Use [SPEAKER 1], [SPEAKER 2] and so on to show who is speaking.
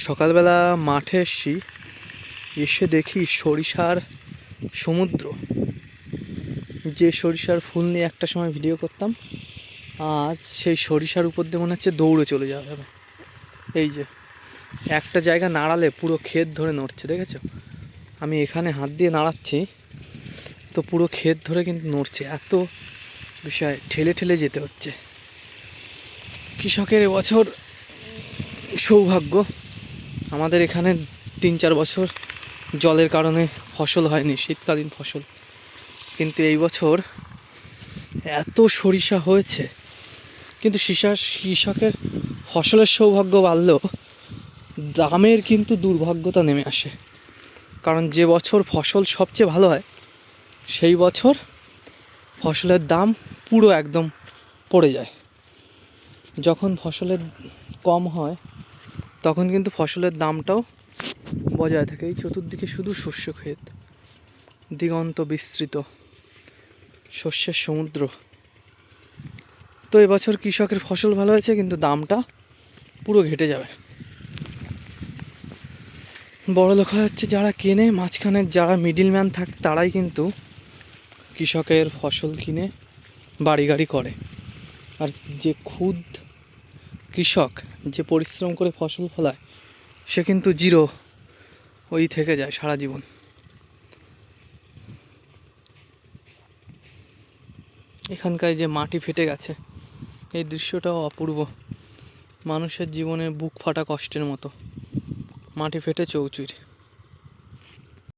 [SPEAKER 1] সকালবেলা মাঠে এসছি, এসে দেখি সরিষার সমুদ্র। যে সরিষার ফুল নিয়ে একটা সময় ভিডিও করতাম, আজ সেই সরিষার উপর দিয়ে মনে হচ্ছে দৌড়ে চলে যাওয়া যাবে। এই যে একটা জায়গা নাড়ালে পুরো ক্ষেত ধরে নড়ছে, দেখেছো? আমি এখানে হাত দিয়ে নাড়াচ্ছি তো পুরো ক্ষেত ধরে কিন্তু নড়ছে, এত বিষয় ঠেলে ঠেলে যেতে হচ্ছে। কৃষকের এবছর সৌভাগ্য, আমাদের এখানে 3-4 বছর জলের কারণে ফসল হয়নি, শীতকালীন ফসল, কিন্তু এই বছর এত সরিষা হয়েছে। কিন্তু কৃষকের ফসলের সৌভাগ্য বাড়লেও দামের কিন্তু দুর্ভাগ্যতা নেমে আসে। কারণ যে বছর ফসল সবচেয়ে ভালো হয় সেই বছর ফসলের দাম পুরো একদম পড়ে যায়। যখন ফসলের কম হয় তখন কিন্তু ফসলের দামটাও বজায় থাকে। এই চতুর্দিকে শুধু শস্য ক্ষেত, দিগন্ত বিস্তৃত, শস্যের সমুদ্র। তো এবছর কৃষকের ফসল ভালো হয়েছে কিন্তু দামটা পুরো ঘেটে যাবে। বড় লোক হচ্ছে যারা কেনে, মাঝখানে যারা মিডিল ম্যান থাকে তারাই কিন্তু কৃষকের ফসল কিনে বাড়ি গাড়ি করে। আর যে খুদ কৃষক যে পরিশ্রম করে ফসল ফলায় সে কিন্তু জিরো ওই থেকে যায় সারা জীবন। এখানকার যে মাটি ফেটে গেছে, এই দৃশ্যটাও অপূর্ব। মানুষের জীবনে বুক ফাটা কষ্টের মতো মাটি ফেটে চৌচুর।